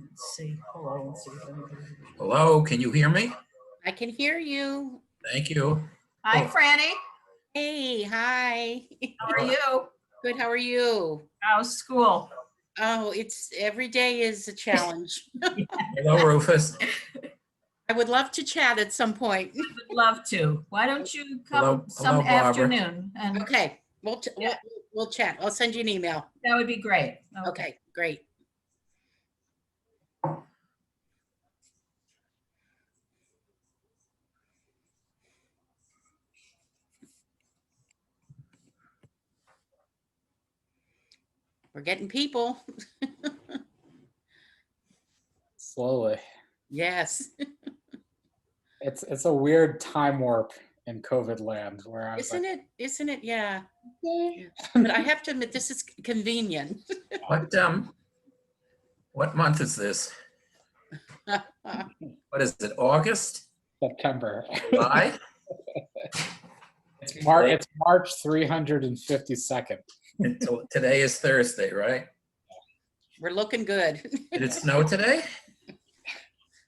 Let's see. Hello. Let's see if anybody. Hello, can you hear me? I can hear you. Thank you. Hi, Oh. Franny. Hey, hi. How are you? Good, how are you? How's school? Oh, it's every day is a challenge. Hello, Rufus. I would love to chat at some point. Would love to. Why don't you come Hello, some Barbara. afternoon? And Okay, Yeah. we'll chat. I'll send you an email. that would be great. Okay, great. We're getting people. Slowly. Yes. It's a weird time warp in COVID land where I was Isn't like, it? Isn't it? Yeah. Yeah. But I have to admit, this is convenient. What month is this? What is it, August? September. July? It's March 352nd. Until today is Thursday, right? We're looking good. Did it snow today?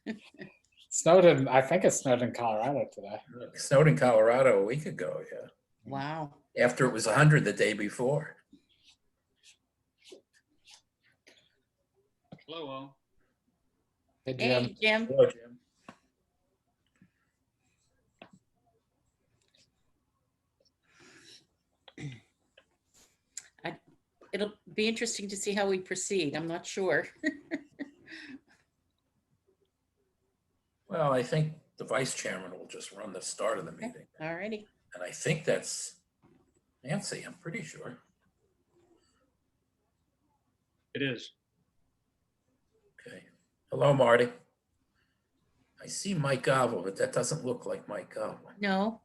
I think it snowed in Colorado today. It snowed in Colorado a week ago, yeah. Wow. After it was 100 the day before. Hello, all. Hey, Jim. Hey, Jim. Hello, Jim. It'll be interesting to see how we proceed. I'm not sure. Well, I think the vice chairman will just run the start of the meeting. All righty. And I think that's Nancy, I'm pretty sure. It is. Okay. Hello, Marty. I see Mike Gobble, but that doesn't look like Mike Gobble. No.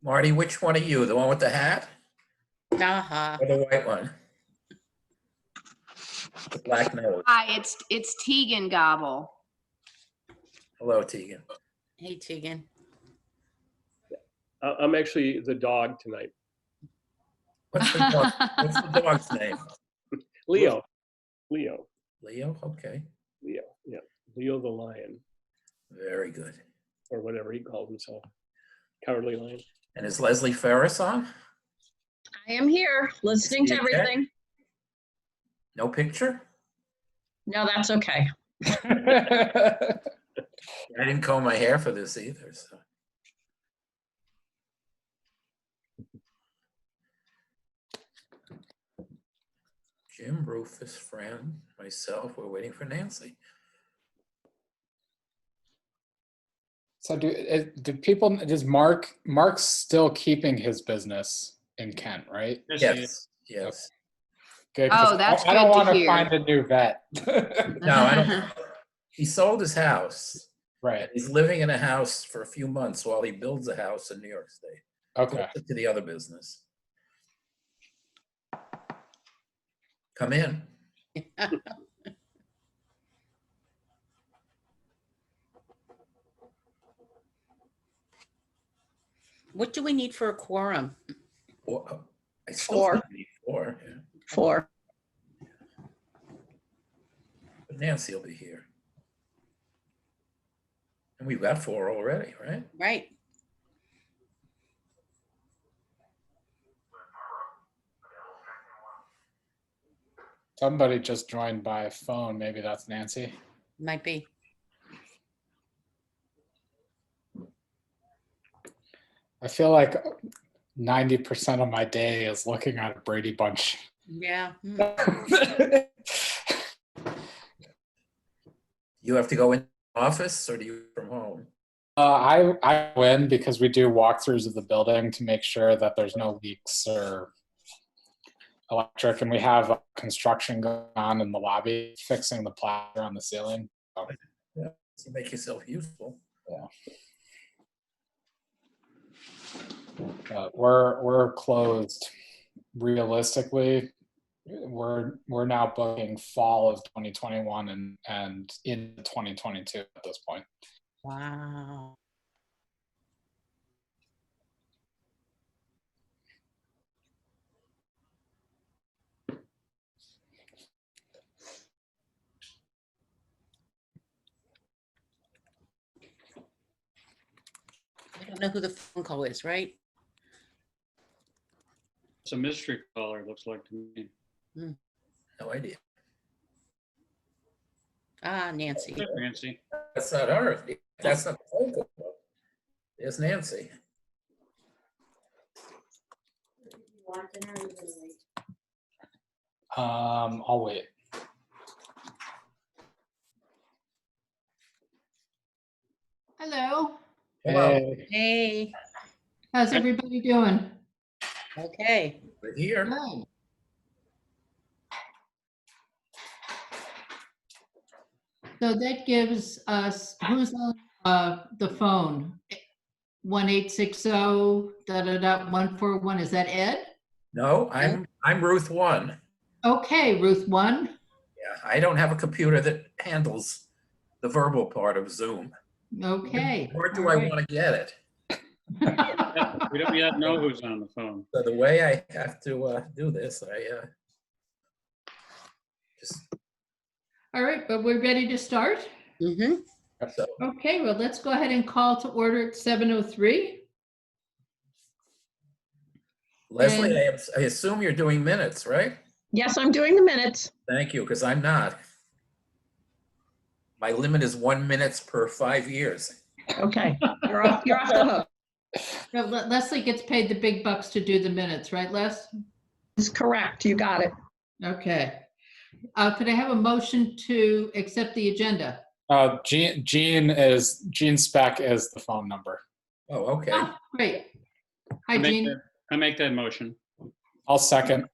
Marty, which one are you? The one with the hat Uh-huh. or the white one? The black nose. Hi, it's Tegan Gobble. Hello, Tegan. Hey, Tegan. I'm actually the dog tonight. What's the dog's name? Leo. Leo. Leo? Okay. Leo. Yeah. Leo the lion, Very good. or whatever he calls himself. Cowardly lion. And is Leslie Ferris on? I am here listening to Is he okay? everything. No picture? No, that's okay. I didn't comb my hair for this either, so. Jim, Rufus, Fran, myself, we're waiting for Nancy. So does Mark's still keeping his business in Kent, right? Yes, yes. Good. 'Cause Oh, that's I don't good to want to hear. find a new vet. No, I don't. He sold his house. Right. He's living in a house for a few months while he builds a house in New York State. Okay. To the other business. Come in. What do we need for a quorum? Well, I still Four. think we need four, yeah. 4. But Nancy will be here. And we've got 4 already, right? Right. Somebody just joined by phone. Maybe that's Nancy. Might be. I feel like 90% of my day is looking at a Brady Bunch. Yeah. You have to go in the office or do you from home? I win because we do walkthroughs of the building to make sure that there's no leaks or electric, and we have construction going on in the lobby, fixing the plaster on the ceiling. So, Yeah, to make yourself useful. we're closed. Realistically, we're now booking fall of 2021 and into 2022 at this point. Wow. I don't know who the phone call is, right? It's a mystery caller, looks like to me. No idea. Ah, Nancy. Nancy. That's not her. That's not the phone call. There's Nancy. I'll wait. Hello, Hello. Hey, Hey, how's everybody doing? okay. We're here. Good. So that gives us, who's on the phone? 1860 141, is that Ed? No, I'm Ruth One. Okay, Ruth 1. Yeah, I don't have a computer that handles the verbal part of Zoom. Okay. Where do I want to get it? We don't yet know who's on the phone. So the way I have to do this, I just, All right, but we're ready to start? Mm-hmm. so, Okay, well, let's go ahead and call to order at 7:03. Leslie, I assume you're doing minutes, right? Yes, I'm doing the minutes. Thank you, because I'm not. My limit is 1 minute per 5 years. Okay, you're off the hook. No, Leslie gets paid the big bucks to do the minutes, right, Les? That's correct. You got it. Okay. Could I have a motion to accept the agenda? Gene Speck is the phone number. Oh, okay. Ah, great. Hi, Jean. I make that motion. I'll second.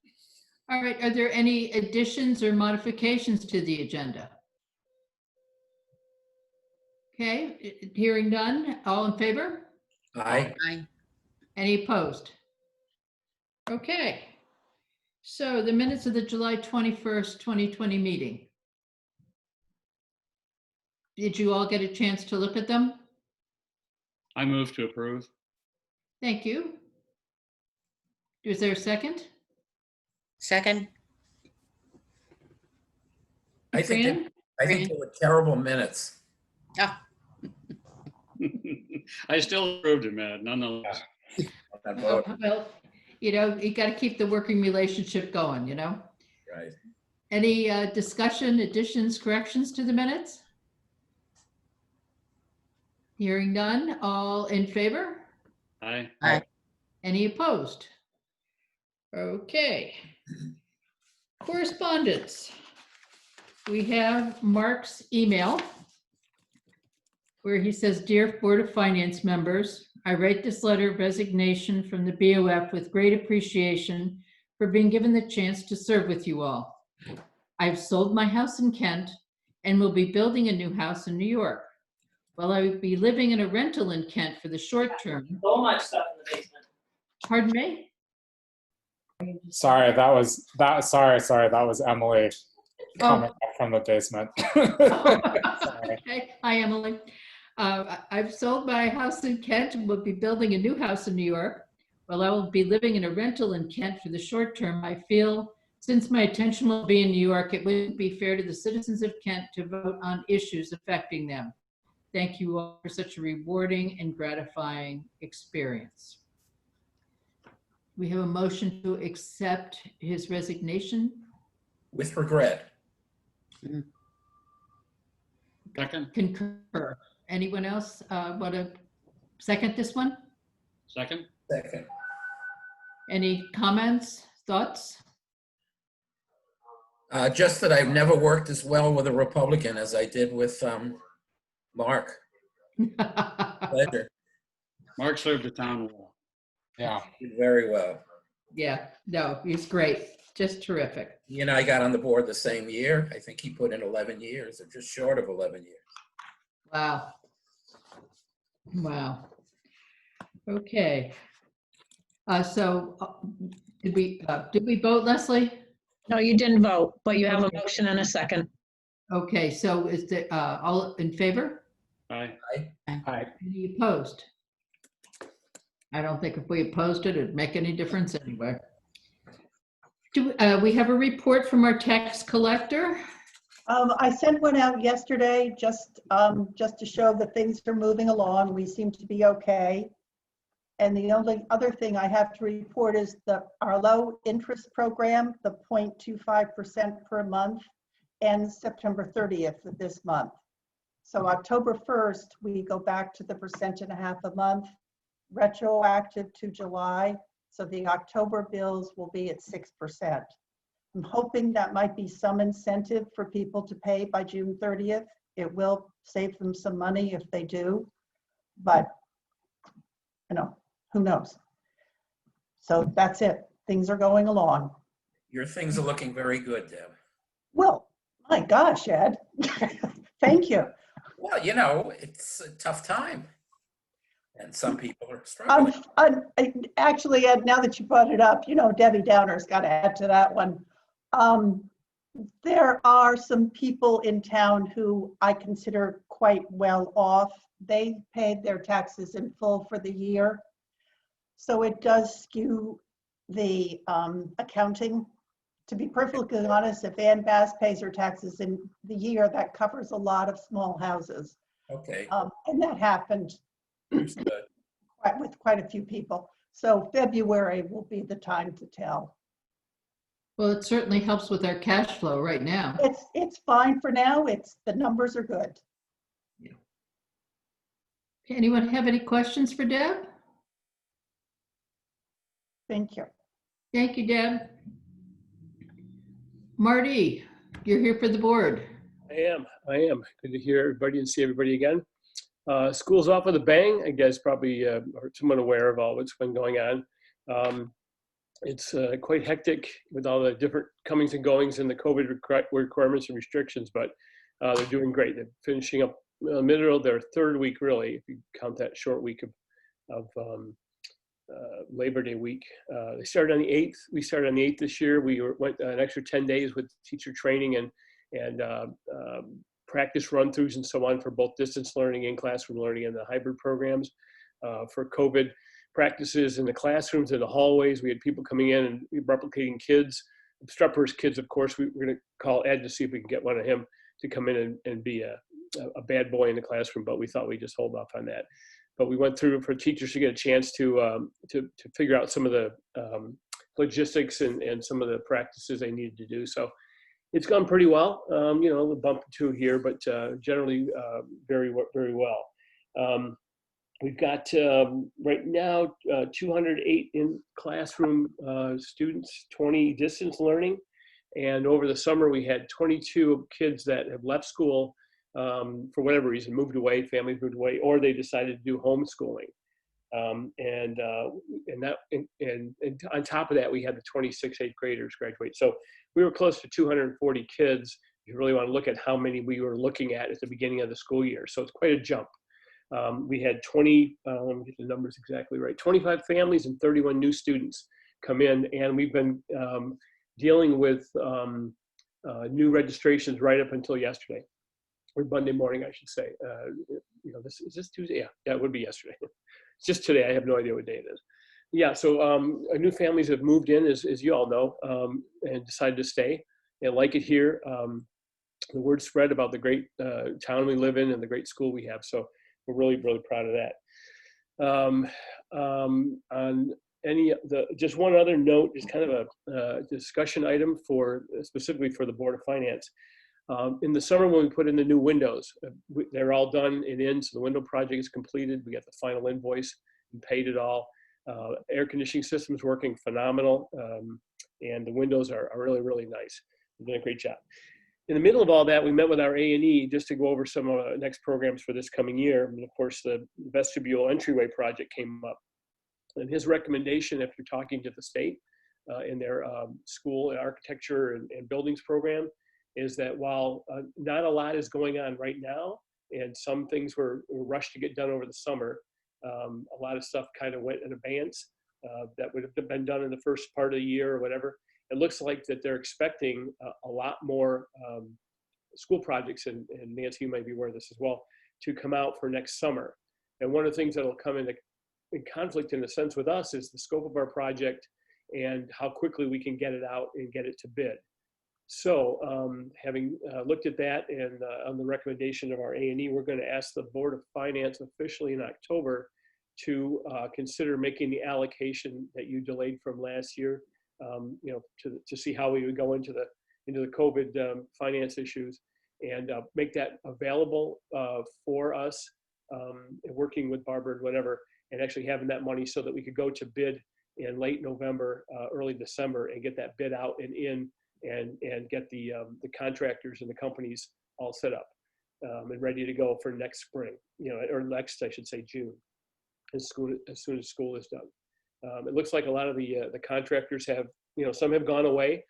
All right, are there any additions or modifications to the agenda? Okay, hearing none, all in favor? Aye. Aye. Any opposed? Okay. So the minutes of the July 21st, 2020 meeting. Did you all get a chance to look at them? I move to approve. Thank you. Is there a second? Second? I think Fran? they were terrible minutes. Ah, I still approved it, man, nonetheless. On that vote, Well, you got to keep the working relationship going, right. Any discussion, additions, corrections to the minutes? Hearing none, all in favor? Aye. aye. Any opposed? Okay. Correspondence. We have Mark's email where he says, "Dear Board of Finance members, I write this letter of resignation from the BOF with great appreciation for being given the chance to serve with you all. I've sold my house in Kent and will be building a new house in New York. While I will be living in a rental in Kent for the short term." So much stuff in the basement. Pardon me? Sorry, that was Emily coming back from the basement. Sorry. Okay, hi, Emily. I've sold my house in Kent and will be building a new house in New York. While I will be living in a rental in Kent for the short term, I feel since my attention will be in New York, it wouldn't be fair to the citizens of Kent to vote on issues affecting them. Thank you all for such a rewarding and gratifying experience. We have a motion to accept his resignation. With regret. Second? Concur. Anyone else want to second this one? Second? Second. Any comments, thoughts? Just that I've never worked as well with a Republican as I did with Mark. Pleasure. Mark served the town well. Yeah. Did very well. Yeah, no, he's great. Just terrific. He and I got on the board the same year. I think he put in 11 years, or just short of 11 years. Wow. Wow. Okay. Did we vote, Leslie? No, you didn't vote, but you have a motion and a second. Okay, so is the, all in favor? Aye. Aye. Any opposed? I don't think if we opposed it, it'd make any difference anyway. We have a report from our tax collector. I sent one out yesterday just to show that things are moving along. We seem to be okay. And the only other thing I have to report is our low interest program, the 0.25% per month, ends September 30th of this month. So October 1st, we go back to the 1.5% a month, retroactive to July. So the October bills will be at 6%. I'm hoping that might be some incentive for people to pay by June 30th. It will save them some money if they do, but who knows? So that's it. Things are going along. Your things are looking very good, Deb. Well, my gosh, Ed. Thank you. Well, it's a tough time. And some people are struggling. Actually, Ed, now that you brought it up, Debbie Downer's got to add to that one. There are some people in town who I consider quite well off. They paid their taxes in full for the year. So it does skew the accounting. To be perfectly honest, if Ann Bass pays her taxes in the year, that covers a lot of small houses. Okay. And that happened Understood. with quite a few people. So February will be the time to tell. Well, it certainly helps with our cash flow right now. It's fine for now. The numbers are good. Anyone have any questions for Deb? Thank you. Thank you, Deb. Marty, you're here for the board. I am. Good to hear everybody and see everybody again. School's off with a bang. I guess probably are somewhat aware of all what's been going on. It's quite hectic with all the different comings and goings and the COVID requirements and restrictions, but they're doing great. They're finishing up middle of their third week, really, if you count that short week of Labor Day week. They started on the 8th. We started on the 8th this year. We went an extra 10 days with teacher training and practice run-throughs and so on for both distance learning and classroom learning and the hybrid programs. For COVID practices in the classrooms, in the hallways, we had people coming in and replicating kids. Strupper's kids, of course, we're going to call Ed to see if we can get one of him to come in and be a bad boy in the classroom, but we thought we'd just hold off on that. But we went through for teachers to get a chance to figure out some of the logistics and some of the practices they needed to do. So it's gone pretty well. A bump or two here, but generally very, very well. We've got right now 208 in classroom students, 20 distance learning. And over the summer, we had 22 kids that have left school for whatever reason, moved away, families moved away, or they decided to do homeschooling. And on top of that, we had the 26 eighth graders graduate. So we were close to 240 kids. If you really want to look at how many we were looking at the beginning of the school year. So it's quite a jump. We had let me get the numbers exactly right, 25 families and 31 new students come in. And we've been dealing with new registrations right up until yesterday, or Monday morning, I should say. Is this Tuesday? Yeah, it would be yesterday. It's just today. I have no idea what day it is. Yeah, so new families have moved in, as you all know, and decided to stay. They like it here. The word spread about the great town we live in and the great school we have. So we're really, really proud of that. On just one other note is kind of a discussion item specifically for the Board of Finance. In the summer when we put in the new windows, they're all done and in, so the window project is completed. We got the final invoice and paid it all. Air conditioning system is working phenomenal, and the windows are really, really nice. They're doing a great job. In the middle of all that, we met with our A&E just to go over some next programs for this coming year. And of course, the vestibule entryway project came up. And his recommendation, after talking to the state in their school architecture and buildings program, is that while not a lot is going on right now, and some things were rushed to get done over the summer, a lot of stuff kind of went in abeyance that would have been done in the first part of the year or whatever. It looks like that they're expecting a lot more school projects, and Nancy, you might be aware of this as well, to come out for next summer. And one of the things that'll come in conflict in a sense with us is the scope of our project and how quickly we can get it out and get it to bid. So having looked at that and on the recommendation of our A&E, we're going to ask the Board of Finance officially in October to consider making the allocation that you delayed from last year, to see how we would go into the COVID finance issues and make that available for us, working with Barbara and whatever, and actually having that money so that we could go to bid in late November, early December, and get that bid out and in, and get the contractors and the companies all set up and ready to go for next spring, or next, I should say, June, as soon as school is done. It looks like a lot of the contractors have, some have gone away,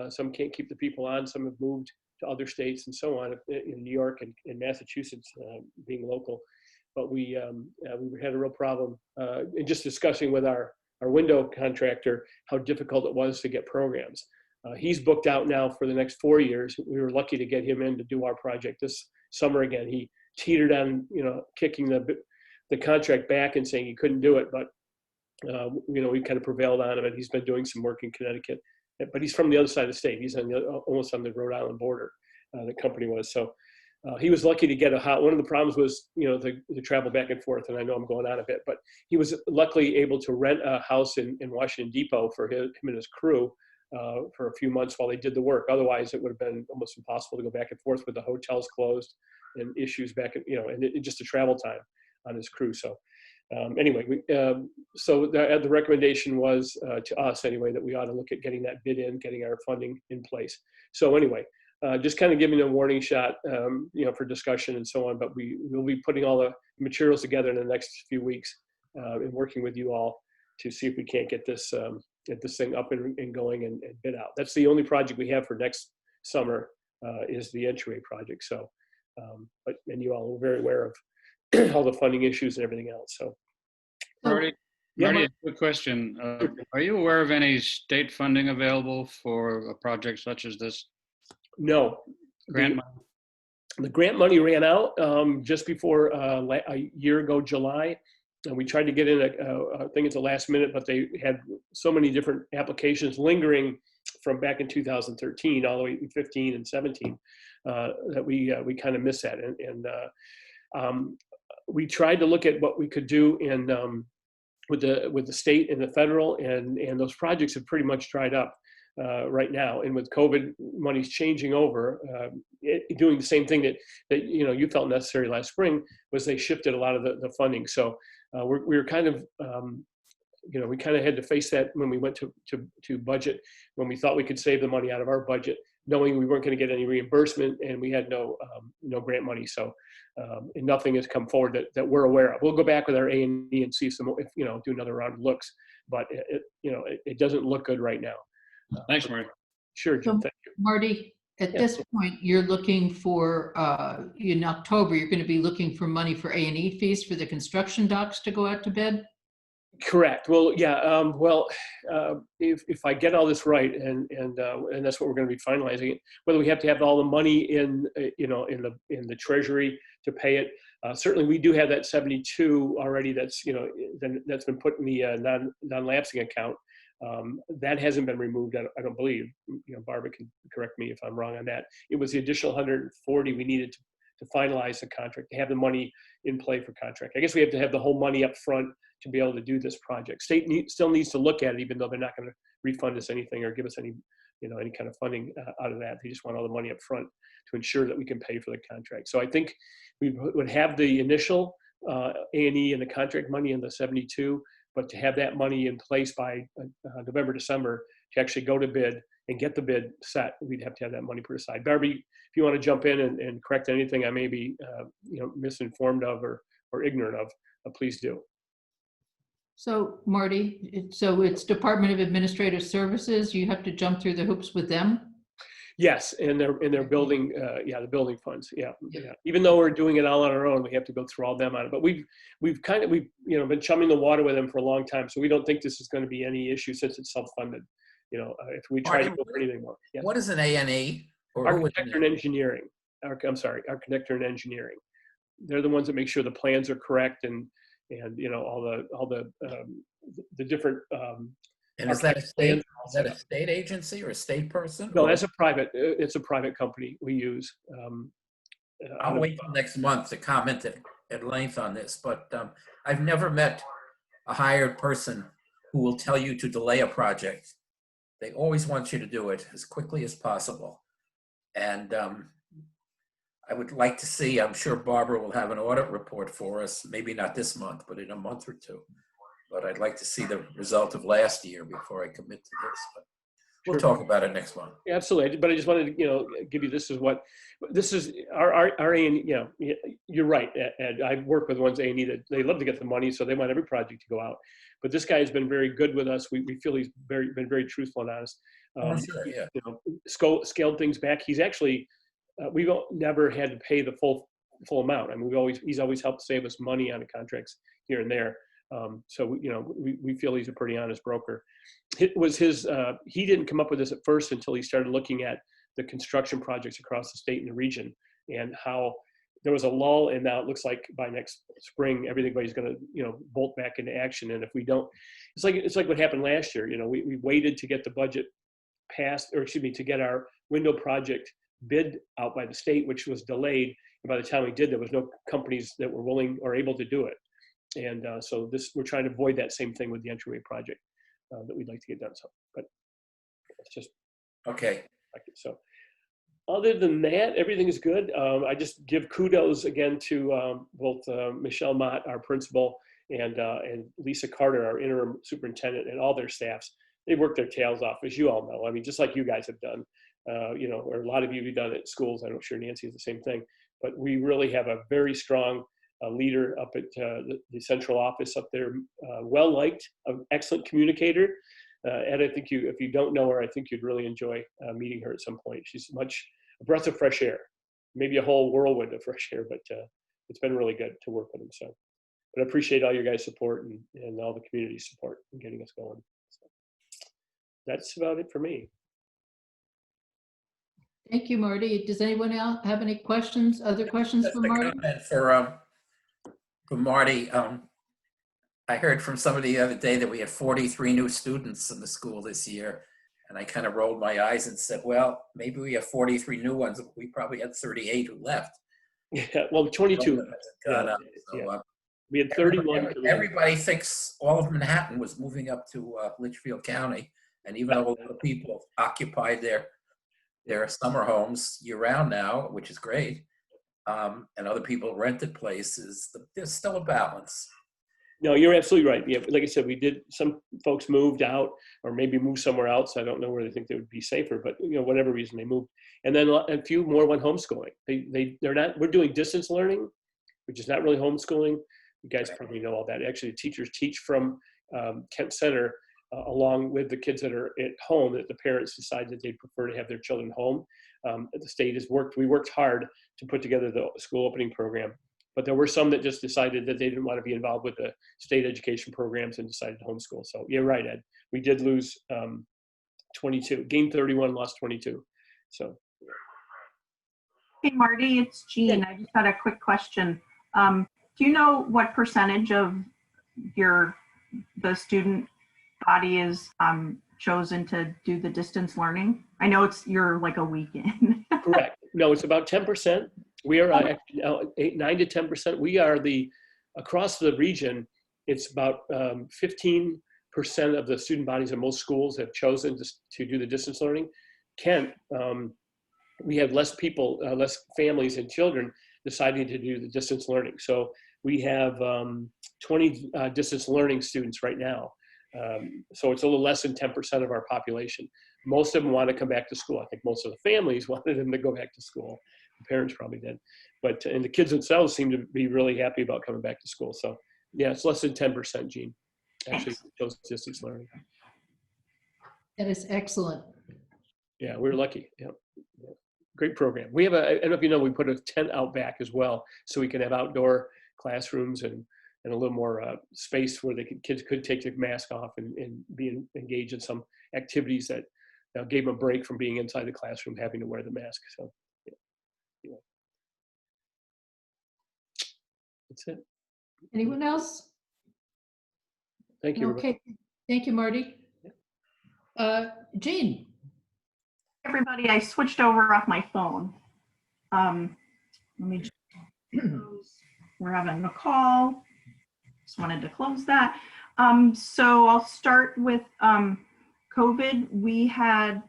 some can't keep the people on, some have moved to other states and so on, in New York and Massachusetts, being local. But we had a real problem in just discussing with our window contractor how difficult it was to get programs. He's booked out now for the next 4 years. We were lucky to get him in to do our project this summer again. He teetered on, kicking the contract back and saying he couldn't do it, but we kind of prevailed on him, and he's been doing some work in Connecticut. But he's from the other side of the state. He's almost on the Rhode Island border. The company was so. He was lucky to get one of the problems was, the travel back and forth, and I know I'm going on a bit, but he was luckily able to rent a house in Washington Depot for him and his crew for a few months while they did the work. Otherwise, it would have been almost impossible to go back and forth with the hotels closed and issues back, and just the travel time on his crew. So anyway, the recommendation was to us anyway, that we ought to look at getting that bid in, getting our funding in place. So anyway, just kind of giving a warning shot, for discussion and so on, but we'll be putting all the materials together in the next few weeks and working with you all to see if we can't get this thing up and going and bid out. That's the only project we have for next summer is the entryway project. So, and you all are very aware of all the funding issues and everything else. So, Marty, Yeah, Marty, a quick question. Are you aware of any state funding available for a project such as this? no. Grant money? The grant money ran out just before a year ago, July. And we tried to get in I think it's the last minute, but they had so many different applications lingering from back in 2013 all the way to 15 and 17 that we kind of missed that. And we tried to look at what we could do with the state and the federal, and those projects have pretty much dried up right now. And with COVID monies changing over, doing the same thing that you felt necessary last spring, was they shifted a lot of the funding. So we were kind of, we kind of had to face that when we went to budget, when we thought we could save the money out of our budget, knowing we weren't going to get any reimbursement and we had no grant money. So, and nothing has come forward that we're aware of. We'll go back with our A&E and see if do another round of looks, but it doesn't look good right now. Thanks, Marty. Sure, Jim, thank you. Marty, at this point, you're looking for, in October, you're going to be looking for money for A&E fees for the construction docks to go out to bid? Correct. Well, yeah. If I get all this right, and that's what we're going to be finalizing, whether we have to have all the money in the treasury to pay it. Certainly, we do have that 72 already. That's that's been put in the non-lapsing account. That hasn't been removed. I don't believe. Barbara can correct me if I'm wrong on that. It was the additional 140 we needed to finalize the contract, to have the money in play for contract. I guess we have to have the whole money up front to be able to do this project. State still needs to look at it, even though they're not going to refund us anything or give us any kind of funding out of that. They just want all the money up front to ensure that we can pay for the contract. So I think we would have the initial A&E and the contract money in the 72, but to have that money in place by November, December to actually go to bid and get the bid set, we'd have to have that money put aside. Barbie, if you want to jump in and correct anything I may be misinformed of or ignorant of, please do. So Marty, it's Department of Administrative Services. You have to jump through the hoops with them? Yes, and they're building, the building funds, yeah. Even though we're doing it all on our own, we have to go through all them on it. But we've been chumming the water with them for a long time, so we don't think this is going to be any issue since it's self-funded. If we try to go for anything more. Yeah. What is an A&E? Architecture and engineering. Architecture and engineering. they're the ones that make sure the plans are correct and you know, all the different, And is that a plans state, is that a state agency or a state person? no, or- that's a private, it's a private company we use. I'll wait till next month to comment at length on this, but I've never met a hired person who will tell you to delay a project. They always want you to do it as quickly as possible. And I would like to see, I'm sure Barbara will have an audit report for us, maybe not this month, but in a month or two. But I'd like to see the result of last year before I commit to this. But we'll Sure. talk about it next month. Absolutely, but I just wanted to, you know, give you this is our A&E, you know, you're right, Ed. I work with ones A&E that they love to get the money, so they want every project to go out. But this guy has been very good with us. We feel he's been very truthful and honest. Oh, sure, yeah. You know, scaled things back. He's actually, we've never had to pay the full amount. I mean, he's always helped save us money on the contracts here and there. So, you know, we feel he's a pretty honest broker. It was his, he didn't come up with this at first until he started looking at the construction projects across the state and the region and how there was a lull, and now it looks like by next spring, everybody's going to, you know, bolt back into action. And if we don't, it's like what happened last year. You know, we waited to get the budget passed, or excuse me, to get our window project bid out by the state, which was delayed. And by the time we did, there was no companies that were willing or able to do it. And so we're trying to avoid that same thing with the entryway project that we'd like to get done. So, but it's just Okay. like it. So other than that, everything is good. I just give kudos again to both Michelle Mott, our principal, and Lisa Carter, our interim superintendent, and all their staffs. They work their tails off, as you all know. I mean, just like you guys have done, you know, or a lot of you have done at schools. I'm sure Nancy is the same thing. But we really have a very strong leader up at the central office up there, well-liked, an excellent communicator. And I think if you don't know her, I think you'd really enjoy meeting her at some point. She's a breath of fresh air, maybe a whole whirlwind of fresh air, but it's been really good to work with them. So, but I appreciate all your guys' support and all the community support in getting us going. So that's about it for me. Thank you, Marty. Does anyone else have any questions, other questions Just for a Marty? comment for Marty. I heard from somebody the other day that we had 43 new students in the school this year. And I kind of rolled my eyes and said, well, maybe we have 43 new ones. We probably had 38 who left. Yeah, well, 22. Gone up. So, Yeah. We had 31. Everybody thinks all of Manhattan was moving up to Litchfield County. And even though a lot of people occupied their summer homes year round now, which is great, and other people rented places, there's still a balance. No, you're absolutely right. Yeah, like I said, some folks moved out or maybe moved somewhere else. I don't know where they think they would be safer, but you know, whatever reason they moved. And then a few more went homeschooling. We're doing distance learning, which is not really homeschooling. You guys probably know all that. Actually, the teachers teach from Kent Center along with the kids that are at home, that the parents decide that they prefer to have their children home. The state we worked hard to put together the school opening program. But there were some that just decided that they didn't want to be involved with the state education programs and decided to homeschool. So you're right, Ed. We did lose 22, gained 31, lost 22. So. Hey, Marty, it's Jean. I just had a quick question. Do you know what percentage of the student body is chosen to do the distance learning? I know you're like a week in. Correct. No, it's about 10%. We are 9 to 10%. We are across the region, it's about 15% of the student bodies in most schools have chosen to do the distance learning. Kent, we have less people, less families and children deciding to do the distance learning. So we have 20 distance learning students right now. So it's a little less than 10% of our population. Most of them want to come back to school. I think most of the families wanted them to go back to school. The parents probably did. And the kids themselves seem to be really happy about coming back to school. So yeah, it's less than 10%, Jean, actually chose distance learning. That is excellent. Yeah, we're lucky. Yeah. Great program. We have I don't know if you know, we put a tent out back as well, so we can have outdoor classrooms and a little more space where kids could take their mask off and be engaged in some activities that gave them a break from being inside the classroom having to wear the mask. So, yeah. That's it. Anyone else? Thank you. everybody. Okay, thank you, Marty. Jean? Everybody, I switched over off my phone. Let me just close. We're having a call. Just wanted to close that. So I'll start with COVID. We had,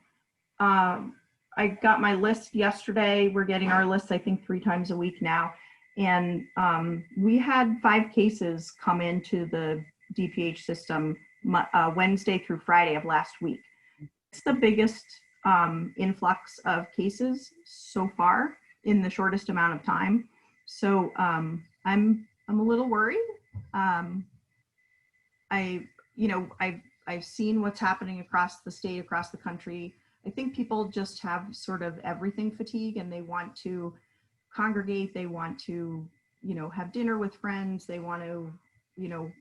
I got my list yesterday. We're getting our list, I think, 3 times a week now. And we had 5 cases come into the DPH system Wednesday through Friday of last week. It's the biggest influx of cases so far in the shortest amount of time. So I'm a little worried. I've seen what's happening across the state, across the country. I think people just have sort of everything fatigue, and they want to congregate. They want to, have dinner with friends. They want to,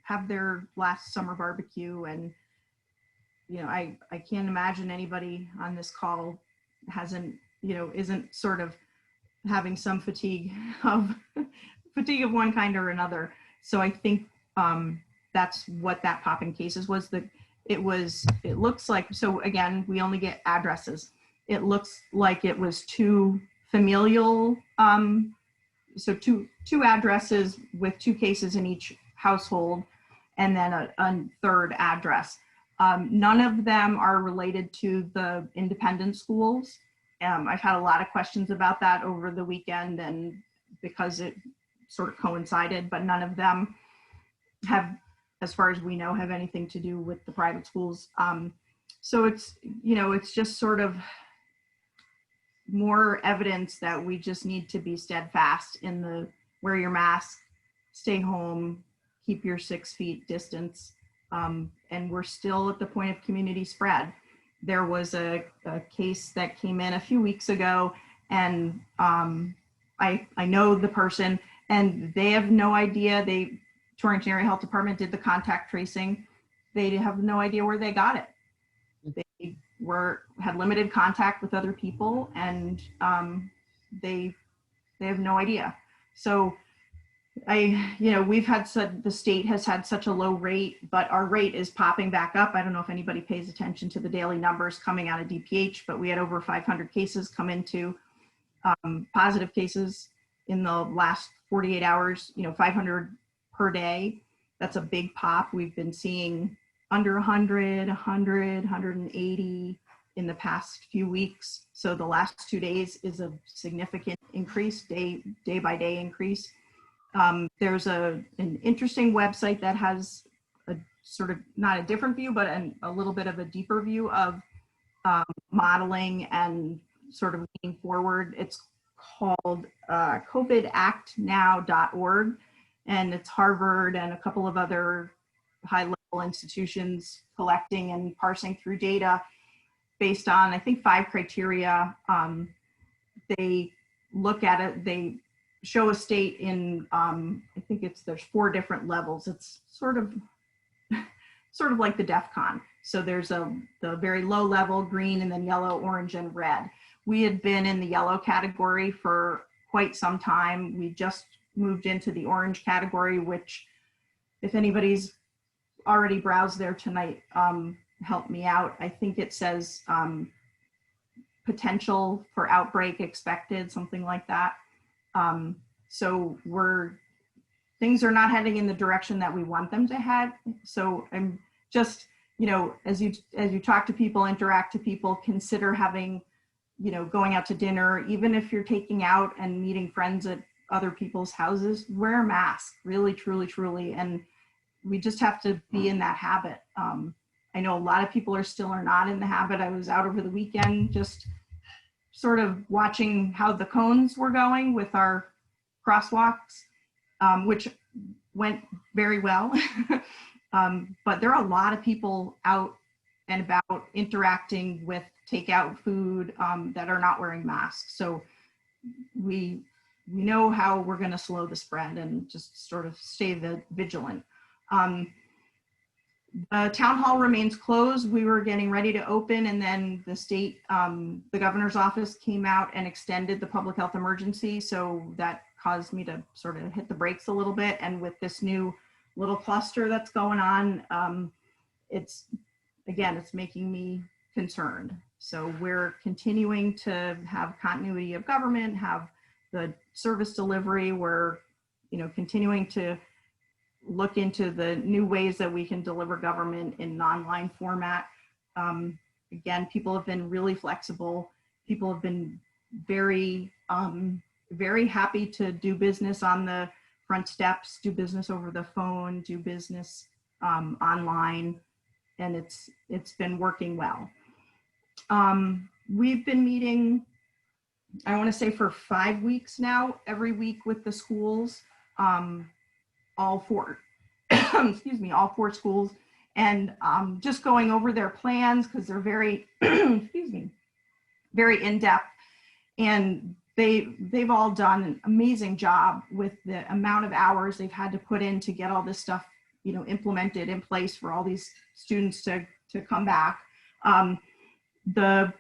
have their last summer barbecue. And, I can't imagine anybody on this call isn't sort of having some fatigue of one kind or another. So I think that's what that pop in cases was. It looks like, so again, we only get addresses. It looks like it was 2 familial, so two addresses with 2 cases in each household, and then a 3rd address. None of them are related to the independent schools. I've had a lot of questions about that over the weekend, and because it sort of coincided, but none of them have, as far as we know, have anything to do with the private schools. So it's, it's just sort of more evidence that we just need to be steadfast in the wear your mask, stay home, keep your 6 feet distance. And we're still at the point of community spread. There was a case that came in a few weeks ago, and I know the person, and they have no idea. Torrington Area Health Department did the contact tracing. They have no idea where they got it. They had limited contact with other people, and they have no idea. So we've had the state has had such a low rate, but our rate is popping back up. I don't know if anybody pays attention to the daily numbers coming out of DPH, but we had over 500 cases come into positive cases in the last 48 hours, 500 per day. That's a big pop. We've been seeing under 100, 180 in the past few weeks. So the last 2 days is a significant increase, day by day increase. There's an interesting website that has a sort of not a different view, but a little bit of a deeper view of modeling and sort of leaning forward. It's called covidactnow.org, and it's Harvard and a couple of other high-level institutions collecting and parsing through data based on, I think, 5 criteria. They look at it, they show a state in, I think there's 4 different levels. It's sort of like the DEF-CON. So there's the very low level, green, and then yellow, orange, and red. We had been in the yellow category for quite some time. We just moved into the orange category, which, if anybody's already browsed there tonight, help me out. I think it says potential for outbreak expected, something like that. So things are not heading in the direction that we want them to head. So I'm just, as you talk to people, interact to people, consider having, going out to dinner, even if you're taking out and meeting friends at other people's houses, wear a mask, really, truly, truly. And we just have to be in that habit. I know a lot of people are not in the habit. I was out over the weekend just sort of watching how the cones were going with our crosswalks, which went very well. But there are a lot of people out and about interacting with takeout food that are not wearing masks. So we know how we're going to slow the spread and just sort of stay vigilant. The town hall remains closed. We were getting ready to open, and then the state, the governor's office came out and extended the public health emergency. So that caused me to sort of hit the brakes a little bit. And with this new little cluster that's going on, it's making me concerned. So we're continuing to have continuity of government, have the service delivery. We're, continuing to look into the new ways that we can deliver government in non-line format. Again, people have been really flexible. People have been very, very happy to do business on the front steps, do business over the phone, do business online, and it's been working well. We've been meeting, I want to say, for 5 weeks now, every week with the schools, all four, excuse me, all 4 schools, and just going over their plans because they're very, excuse me, very in-depth, and they've all done an amazing job with the amount of hours they've had to put in to get all this stuff, implemented in place for all these students to come back. The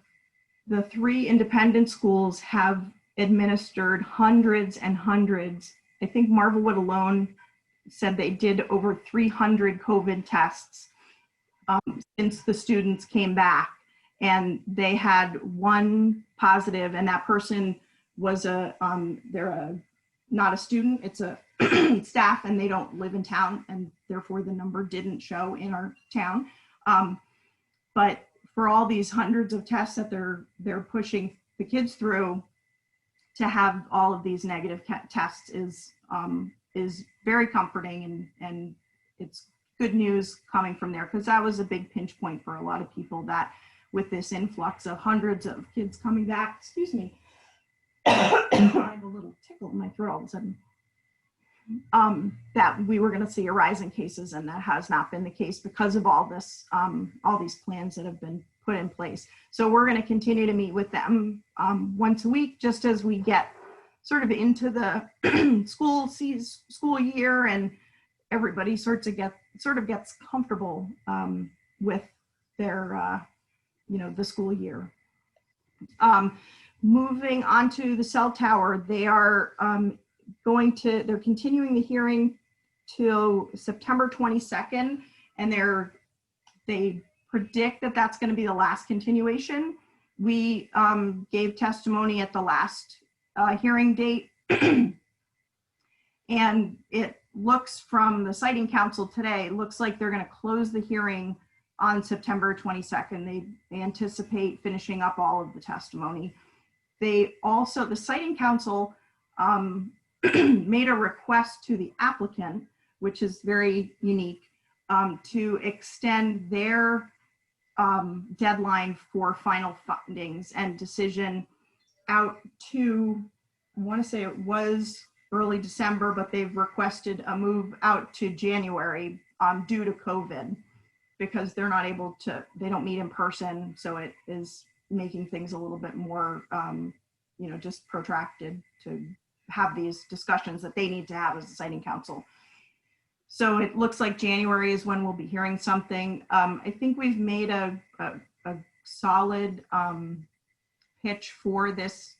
3 independent schools have administered hundreds and hundreds. I think Marvelwood alone said they did over 300 COVID tests since the students came back, and they had 1 positive, and that person was they're not a student, it's a staff, and they don't live in town, and therefore the number didn't show in our town. But for all these hundreds of tests that they're pushing the kids through, to have all of these negative tests is very comforting, and it's good news coming from there, because that was a big pinch point for a lot of people, that with this influx of hundreds of kids coming back, excuse me, I have a little tickle in my throat all of a sudden, that we were going to see a rise in cases, and that has not been the case because of all this, all these plans that have been put in place. So we're going to continue to meet with them once a week, just as we get sort of into the school year, and everybody sort of gets comfortable with their the school year. Moving on to the cell tower, they are they're continuing the hearing till September 22nd, and they predict that that's going to be the last continuation. We gave testimony at the last hearing date, and it looks from the Siting Council today, looks like they're going to close the hearing on September 22nd. They anticipate finishing up all of the testimony. They also, the Siting Council made a request to the applicant, which is very unique, to extend their deadline for final findings and decision out to, I want to say it was early December, but they've requested a move out to January due to COVID, because they're not able to, they don't meet in person. So it is making things a little bit more, just protracted to have these discussions that they need to have as a Siting Council. So it looks like January is when we'll be hearing something. I think we've made a solid pitch for this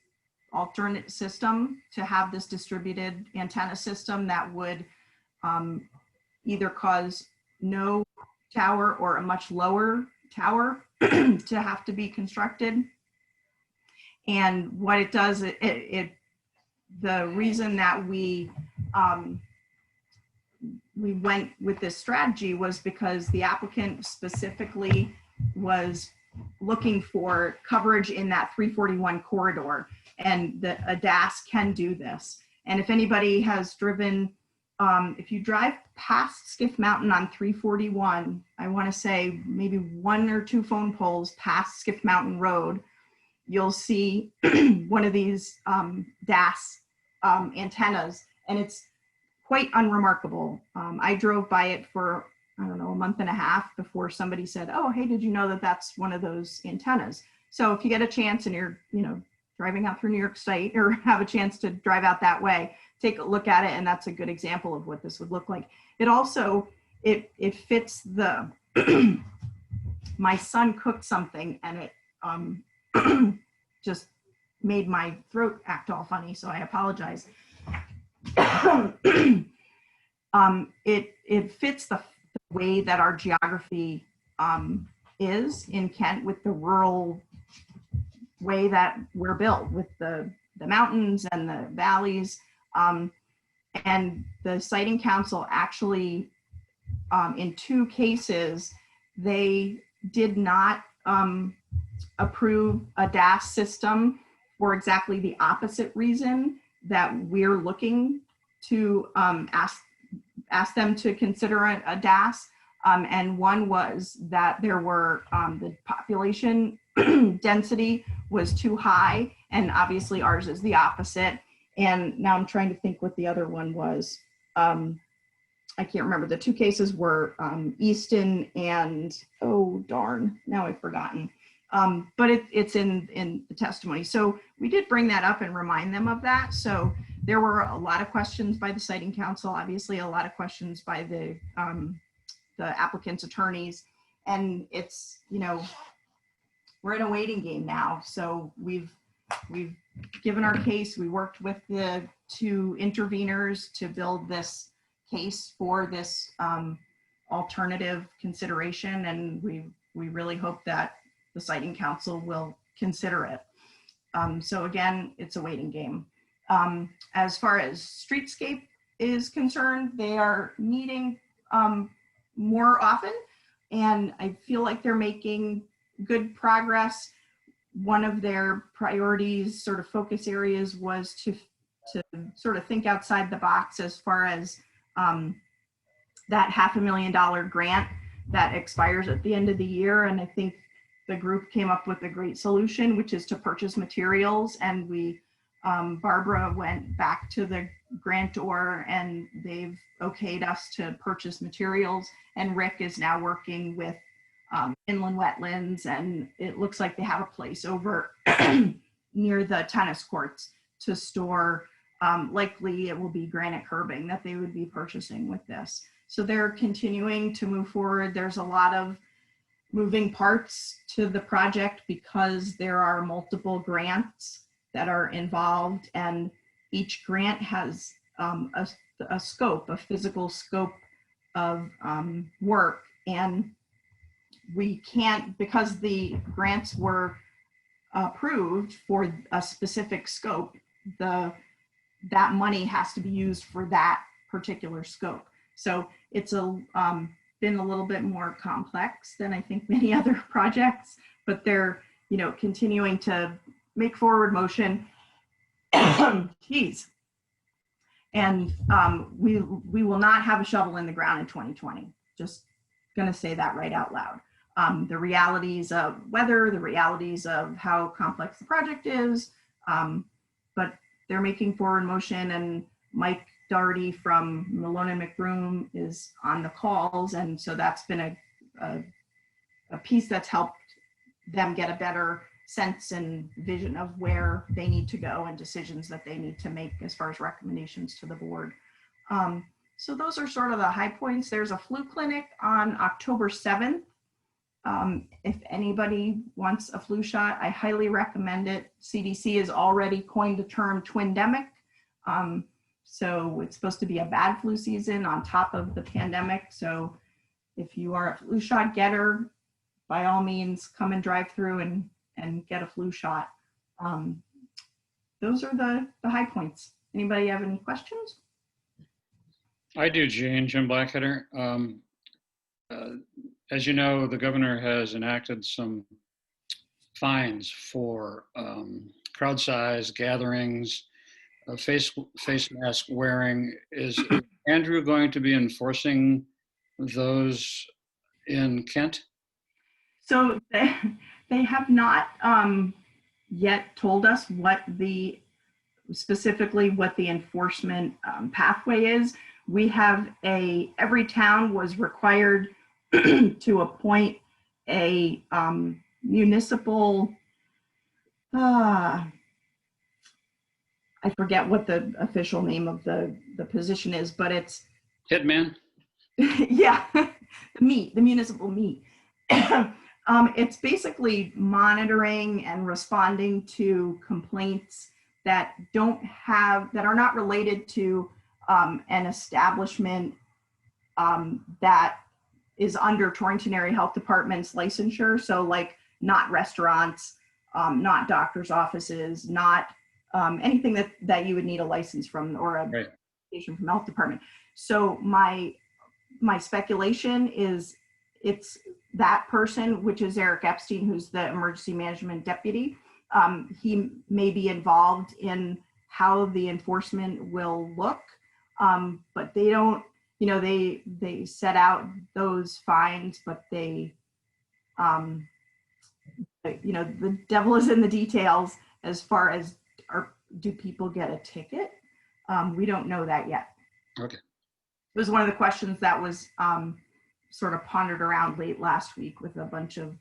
alternate system, to have this distributed antenna system that would either cause no tower or a much lower tower to have to be constructed. And what it does, the reason that we went with this strategy was because the applicant specifically was looking for coverage in that 341 corridor, and a DAS can do this. And if anybody has driven, if you drive past Skiff Mountain on 341, I want to say maybe 1 or 2 phone poles past Skiff Mountain Road, you'll see one of these DAS antennas, and it's quite unremarkable. I drove by it for, I don't know, a month and a half before somebody said, oh, hey, did you know that that's one of those antennas? So if you get a chance and you're, driving out through New York State, or have a chance to drive out that way, take a look at it, and that's a good example of what this would look like. It also, it fits the, my son cooked something, and it just made my throat act all funny, so I apologize. it fits the way that our geography is in Kent, with the rural way that we're built, with the mountains and the valleys. And the Siting Council actually, in 2 cases, they did not approve a DAS system for exactly the opposite reason that we're looking to ask them to consider a DAS. And one was that there were the population density was too high, and obviously ours is the opposite. And now I'm trying to think what the other one was. I can't remember. The 2 cases were Easton and, oh darn, now I've forgotten. But it's in the testimony. So we did bring that up and remind them of that. So there were a lot of questions by the Siting Council, obviously a lot of questions by the applicant's attorneys. And it's, you know, we're in a waiting game now. So we've given our case. We worked with the 2 interveners to build this case for this alternative consideration. And we really hope that the Siting Council will consider it. So again, it's a waiting game. As far as Streetscape is concerned, they are meeting more often, and I feel like they're making good progress. One of their priorities, sort of focus areas, was to sort of think outside the box as far as that $500,000 grant that expires at the end of the year. And I think the group came up with a great solution, which is to purchase materials. And we, Barbara went back to the grantor and they've okayed us to purchase materials. And Rick is now working with inland wetlands, and it looks like they have a place over near the tennis courts to store, likely it will be granite curbing that they would be purchasing with this. So they're continuing to move forward. There's a lot of moving parts to the project because there are multiple grants that are involved, and each grant has a scope, a physical scope of work. And we can't, because the grants were approved for a specific scope, that money has to be used for that particular scope. So it's been a little bit more complex than I think many other projects, but they're, you know, continuing to make forward motion. Jeez. And we will not have a shovel in the ground in 2020. Just gonna say that right out loud. The realities of weather, the realities of how complex the project is, but they're making forward motion, and Mike Doherty from Malone and McBroom is on the calls. And so that's been a piece that's helped them get a better sense and vision of where they need to go and decisions that they need to make as far as recommendations to the board. So those are sort of the high points. There's a flu clinic on October 7th. If anybody wants a flu shot, I highly recommend it. CDC has already coined the term twindemic. So it's supposed to be a bad flu season on top of the pandemic. So if you are a flu shot getter, by all means, come and drive through and get a flu shot. Those are the high points. Anybody have any questions? I do, Jane, Jim Blackheader. As you know, the governor has enacted some fines for crowd size, gatherings, face mask wearing. Is Andrew going to be enforcing those in Kent? So they have not yet told us specifically what the enforcement pathway is. We have every town was required to appoint a municipal, I forget what the official name of the position is, but it's Hitman? yeah, the municipal meet. It's basically monitoring and responding to complaints that are not related to an establishment that is under Torrington Area Health Department's licensure. So like not restaurants, not doctor's offices, not anything that you would need a license from or a Right. application from health department. So my speculation is it's that person, which is Eric Epstein, who's the emergency management deputy. He may be involved in how the enforcement will look, but they don't, you know, they set out those fines, but they, you know, the devil is in the details as far as do people get a ticket? We don't know that yet. Okay. It was one of the questions that was sort of pondered around late last week with a bunch of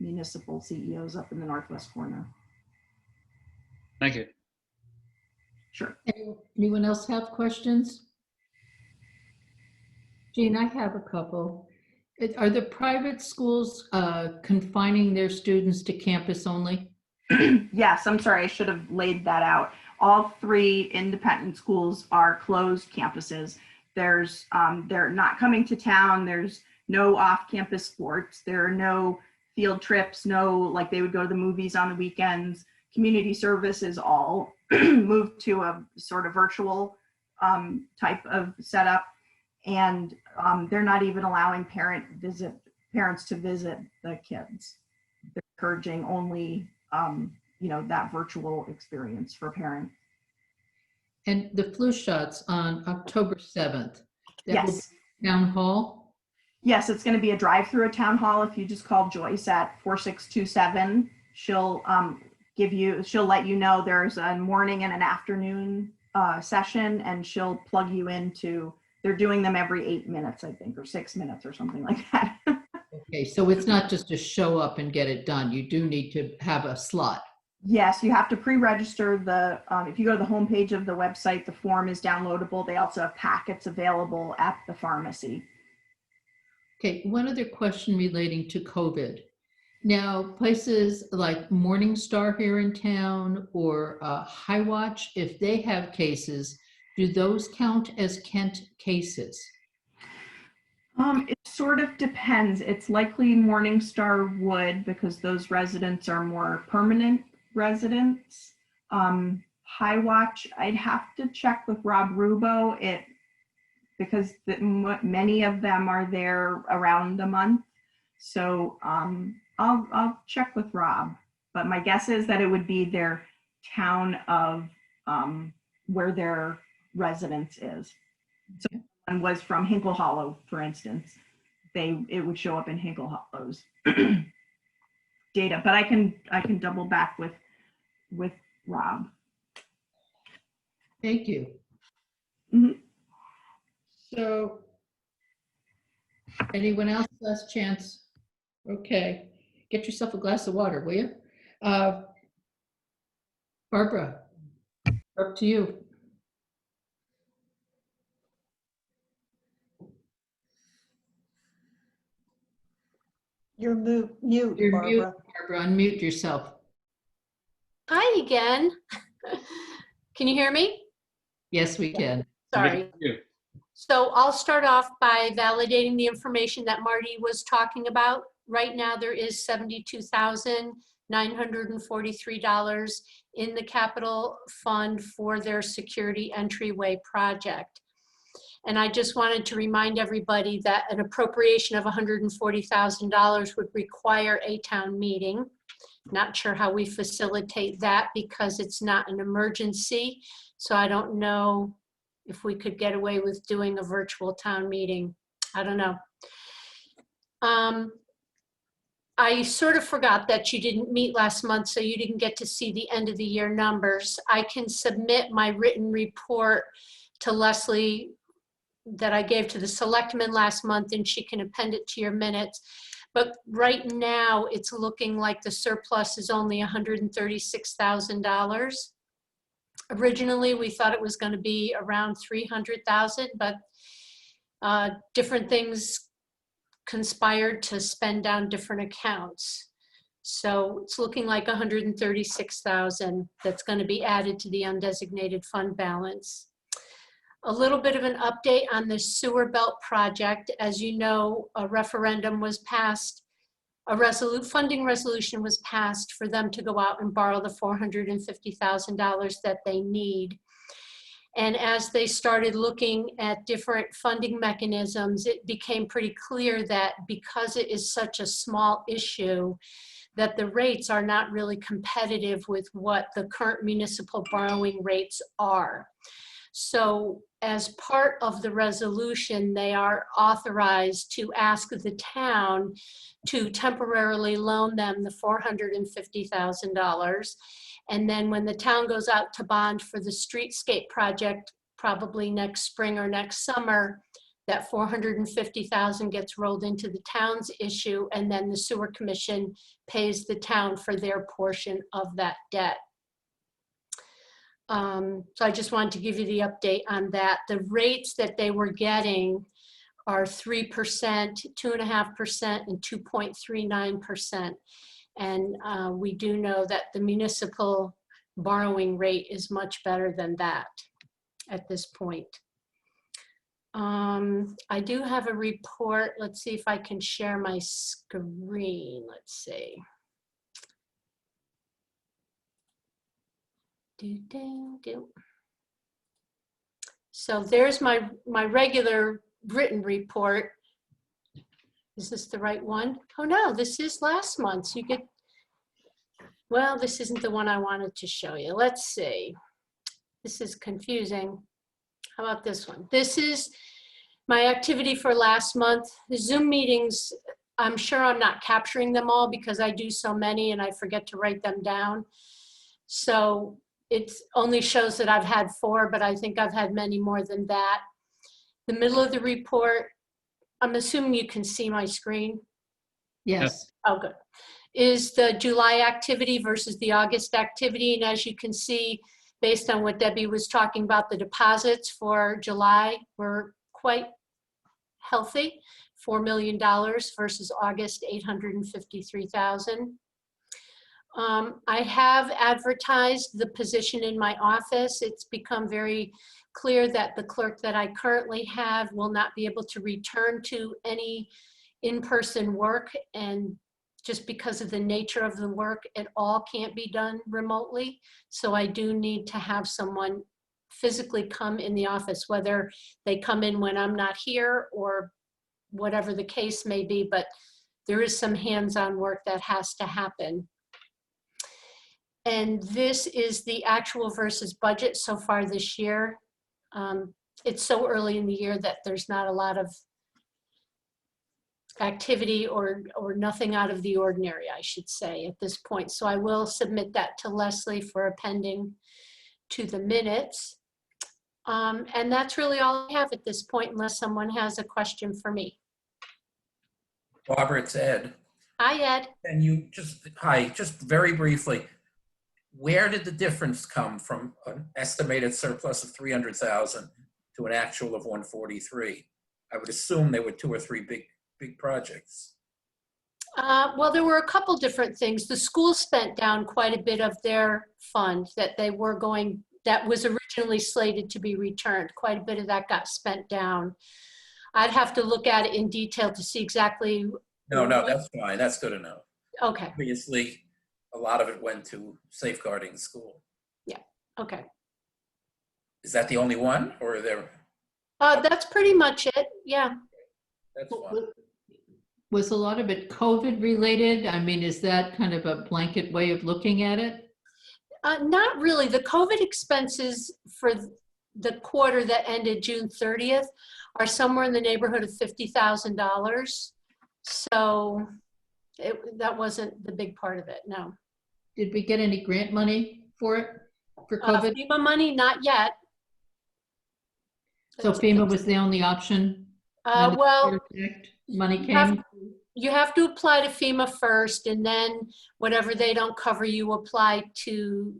municipal CEOs up in the northwest corner. Thank you. Sure. Anyone else have questions? Jean, I have a couple. Are the private schools confining their students to campus only? Yes, I'm sorry, I should have laid that out. All 3 independent schools are closed campuses. There's, they're not coming to town. There's no off-campus sports. There are no field trips, no, like they would go to the movies on the weekends. Community service is all moved to a sort of virtual type of setup. And they're not even allowing parents to visit the kids. They're encouraging only, you know, that virtual experience for parents. And the flu shots on October 7th. That will Yes. be Town Hall? Yes, it's going to be a drive-through at Town Hall. If you just call Joyce at 4627, she'll she'll let you know there's a morning and an afternoon session, and she'll plug you into, they're doing them every 8 minutes, I think, or 6 minutes or something like that. Okay, so it's not just to show up and get it done. You do need to have a slot. Yes, you have to pre-register. If you go to the homepage of the website, the form is downloadable. They also have packets available at the pharmacy. Okay, one other question relating to COVID. Now, places like Morningstar here in town or High Watch, if they have cases, do those count as Kent cases? It sort of depends. It's likely Morningstar would, because those residents are more permanent residents. High Watch, I'd have to check with Rob Rubo because many of them are there around a month. So I'll check with Rob, but my guess is that it would be their town of where their residence is. So if one was from Hinkle Hollow, for instance, it would show up in Hinkle Hollow's data, but I can double back with Rob. Thank you. Mhm. So, anyone else last chance? Okay, get yourself a glass of water, will you? Barbara, up to you. You're mute, You're Barbara. mute, Barbara, unmute yourself. Hi again. Can you hear me? Yes, we can. Sorry. So I'll start off by validating the information that Marty was talking about. Right now, there is $72,943 in the capital fund for their security entryway project. And I just wanted to remind everybody that an appropriation of $140,000 would require a town meeting. Not sure how we facilitate that because it's not an emergency. So I don't know if we could get away with doing a virtual town meeting. I don't know. I sort of forgot that you didn't meet last month, so you didn't get to see the end of the year numbers. I can submit my written report to Leslie that I gave to the selectmen last month, and she can append it to your minutes. But right now, it's looking like the surplus is only $136,000. Originally, we thought it was going to be around 300,000, but different things conspired to spend down different accounts. So it's looking like 136,000 that's going to be added to the undesignated fund balance. A little bit of an update on the sewer belt project. As you know, a referendum was passed, funding resolution was passed for them to go out and borrow the $450,000 that they need. And as they started looking at different funding mechanisms, it became pretty clear that because it is such a small issue, that the rates are not really competitive with what the current municipal borrowing rates are. So as part of the resolution, they are authorized to ask the town to temporarily loan them the $450,000. And then when the town goes out to bond for the streetscape project, probably next spring or next summer, that $450,000 gets rolled into the town's issue, and then the sewer commission pays the town for their portion of that debt. So I just wanted to give you the update on that. The rates that they were getting are 3%, 2.5%, and 2.39%. And we do know that the municipal borrowing rate is much better than that at this point. I do have a report. Let's see if I can share my screen. Let's see. So there's my regular written report. Is this the right one? Oh no, this is last month's. You get, well, this isn't the one I wanted to show you. Let's see. This is confusing. How about this one? This is my activity for last month. The Zoom meetings, I'm sure I'm not capturing them all because I do so many and I forget to write them down. So it only shows that I've had 4, but I think I've had many more than that. The middle of the report, I'm assuming you can see my screen. Yes. Oh, good. Is the July activity versus the August activity. And as you can see, based on what Debbie was talking about, the deposits for July were quite healthy, $4 million versus August, 853,000. I have advertised the position in my office. It's become very clear that the clerk that I currently have will not be able to return to any in-person work, and just because of the nature of the work, it all can't be done remotely. So I do need to have someone physically come in the office, whether they come in when I'm not here or whatever the case may be, but there is some hands-on work that has to happen. And this is the actual versus budget so far this year. It's so early in the year that there's not a lot of activity or nothing out of the ordinary, I should say, at this point. So I will submit that to Leslie for appending to the minutes. And that's really all I have at this point, unless someone has a question for me. Barbara, it's Ed. Hi, Ed. And you just, hi, just very briefly, where did the difference come from an estimated surplus of 300,000 to an actual of 143? I would assume there were 2 or 3 big projects. Well, there were a couple different things. The school spent down quite a bit of their fund that they were going, that was originally slated to be returned. Quite a bit of that got spent down. I'd have to look at it in detail to see exactly. No, that's fine. That's good enough. Okay. Obviously, a lot of it went to safeguarding the school. Yeah, okay. Is that the only one, or are there? That's pretty much it, yeah. That's fine. Was a lot of it COVID related? I mean, is that kind of a blanket way of looking at it? Not really. The COVID expenses for the quarter that ended June 30th are somewhere in the neighborhood of $50,000. So that wasn't the big part of it, no. Did we get any grant money for it, for COVID? FEMA money, not yet. So FEMA was the only option? Well, Money came? You have to apply to FEMA first, and then whatever they don't cover, you apply to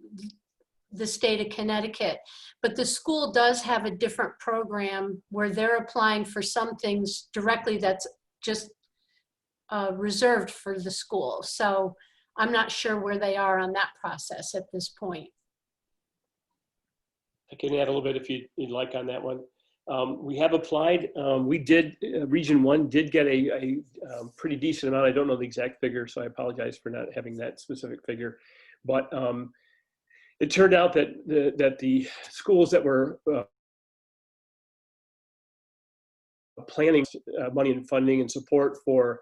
the state of Connecticut. But the school does have a different program where they're applying for some things directly that's just reserved for the school. So I'm not sure where they are on that process at this point. I can add a little bit if you'd like on that one. We have applied. We did, Region 1 did get a pretty decent amount. I don't know the exact figure, so I apologize for not having that specific figure. But it turned out that the schools that were planning money and funding and support for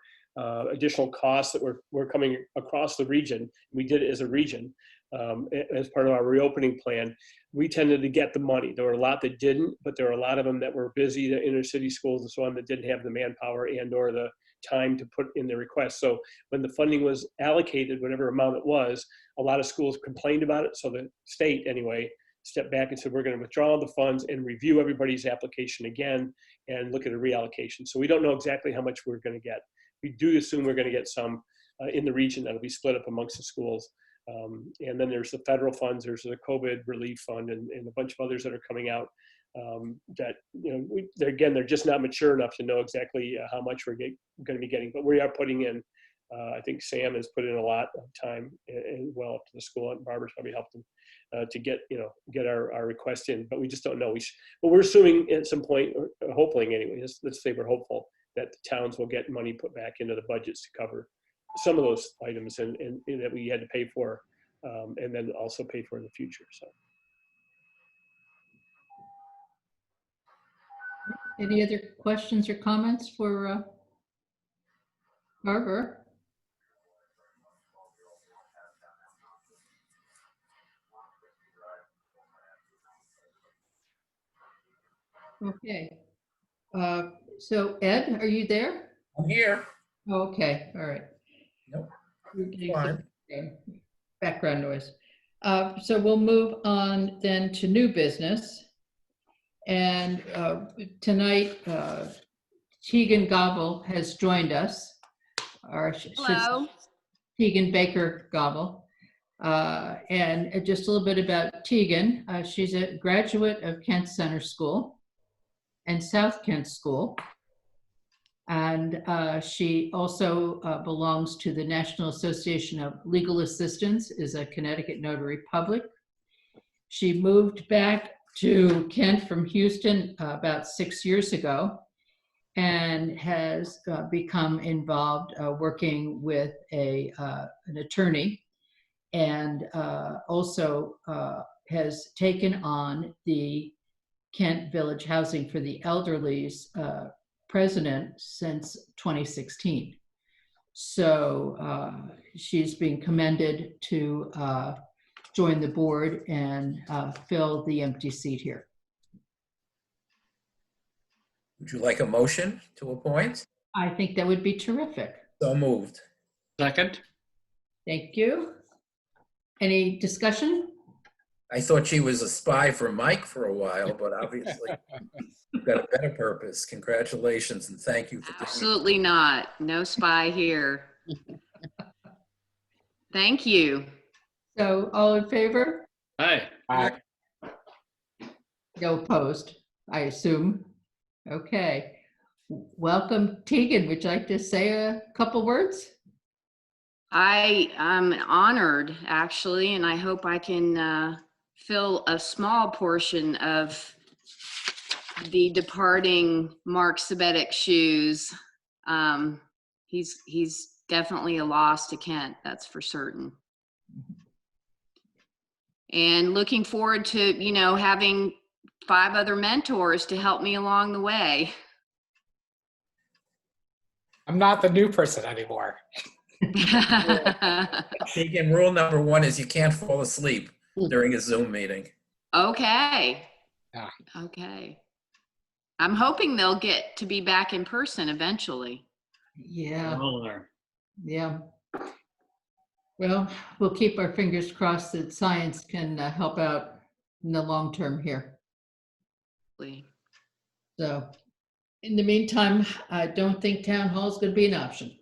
additional costs that were coming across the region, we did it as a region as part of our reopening plan. We tended to get the money. There were a lot that didn't, but there were a lot of them that were busy, the inner city schools and so on, that didn't have the manpower and or the time to put in their requests. So when the funding was allocated, whatever amount it was, a lot of schools complained about it. So the state, anyway, stepped back and said, we're going to withdraw the funds and review everybody's application again and look at a reallocation. So we don't know exactly how much we're going to get. We do assume we're going to get some in the region that'll be split up amongst the schools. And then there's the federal funds, there's the COVID relief fund, and a bunch of others that are coming out that, you know, they're just not mature enough to know exactly how much we're going to be getting. But we are putting in, I think Sam has put in a lot of time as well up to the school, and Barbara's probably helped them to get our request in. But we just don't know. But we're assuming at some point, or hoping anyway, let's say we're hopeful that the towns will get money put back into the budgets to cover some of those items and that we had to pay for, and then also pay for in the future. So, Any other questions or comments for Barbara? Okay. So Ed, are you there? I'm here. Okay, all right. Nope. We're getting Fine. some background noise. So we'll move on then to new business. And tonight, Tegan Gobble has joined us. Hello. Tegan Baker Gobble. And just a little bit about Tegan. She's a graduate of Kent Center School and South Kent School. And she also belongs to the National Association of Legal Assistants, is a Connecticut notary public. She moved back to Kent from Houston about 6 years ago and has become involved working with an attorney, and also has taken on the Kent Village Housing for the Elderly's president since 2016. So she's been commended to join the board and fill the empty seat here. Would you like a motion to appoint? I think that would be terrific. So moved. Second? Thank you. Any discussion? I thought she was a spy for Mike for a while, but obviously you've got a better purpose. Congratulations and thank you for doing it. Absolutely not. No spy here. Thank you. So all in favor? Aye. Aye. No opposed, I assume. Okay. Welcome, Tegan. Would you like to say a couple words? I am honored, actually, and I hope I can fill a small portion of the departing Mark Sabetic's shoes. He's definitely a loss to Kent, that's for certain. And looking forward to, you know, having 5 other mentors to help me along the way. I'm not the new person anymore. Tegan, rule number 1 is you can't fall asleep during a Zoom meeting. Okay. Yeah. Okay. I'm hoping they'll get to be back in person eventually. Yeah, All there. yeah. Well, we'll keep our fingers crossed that science can help out in the long term here. So in the meantime, I don't think town hall is going to be an option.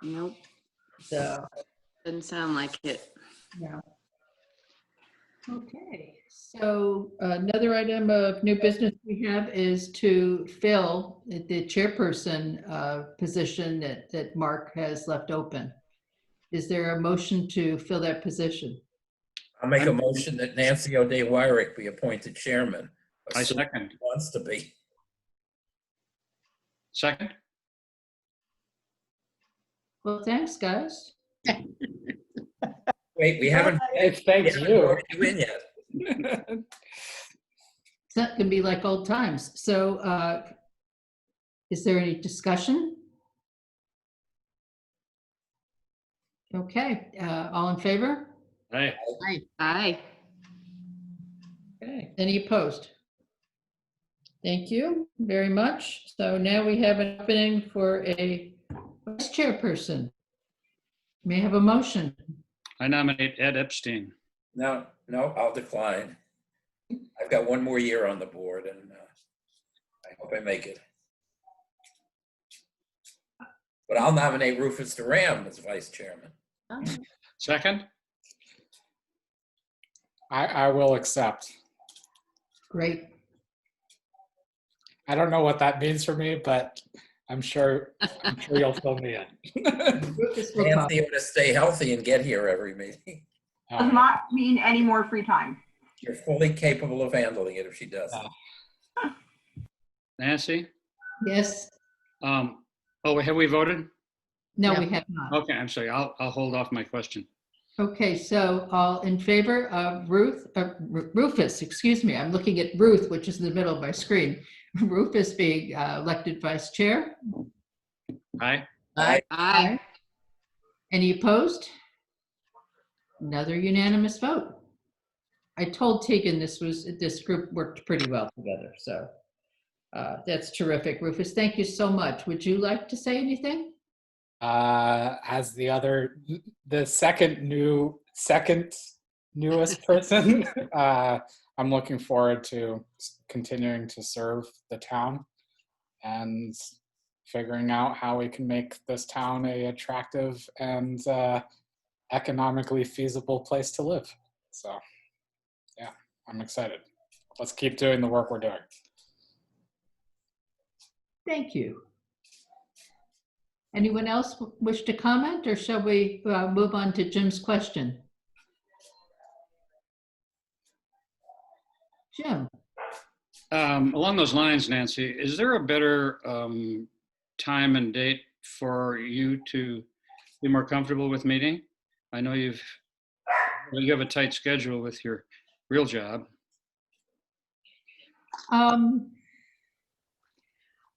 Nope. So, Doesn't sound like it. yeah. Okay, so another item of new business we have is to fill the chairperson position that Mark has left open. Is there a motion to fill that position? I'll make a motion that Nancy O'Day Wyrick be appointed chairman. I second. Wants to be. Second? Well, thanks, guys. Wait, we haven't, Thank we haven't you. voted you in yet. It's not gonna be like old times. So, is there any discussion? Okay, all in favor? Hey, Aye. Okay, any opposed? Thank you very much. So now we have an opening for a vice chairperson. May I have a motion? I nominate Ed Epstein. No, I'll decline. I've got one more year on the board and I hope I make it. But I'll nominate Rufus Duran as vice chairman. Second? I will accept. Great. I don't know what that means for me, but I'm sure you'll fill me in. Rufus will come. Anthony ought to stay healthy and get here every meeting. Does not mean any more free time. You're fully capable of handling it if she does. Nancy? Yes, Oh, have we voted? no, we have not. Okay, I'm sorry. I'll hold off my question. Okay, so all in favor of Rufus, excuse me, I'm looking at Ruth, which is in the middle of my screen. Rufus being elected vice chair. Aye. Aye. Any opposed? Another unanimous vote. I told Tegan this group worked pretty well together, so that's terrific. Rufus, thank you so much. Would you like to say anything? As the second newest person, I'm looking forward to continuing to serve the town and figuring out how we can make this town a attractive and economically feasible place to live. So, yeah, I'm excited. Let's keep doing the work we're doing. Thank you. Anyone else wish to comment, or shall we move on to Jim's question? Jim? Along those lines, Nancy, is there a better time and date for you to be more comfortable with meeting? I know you have a tight schedule with your real job.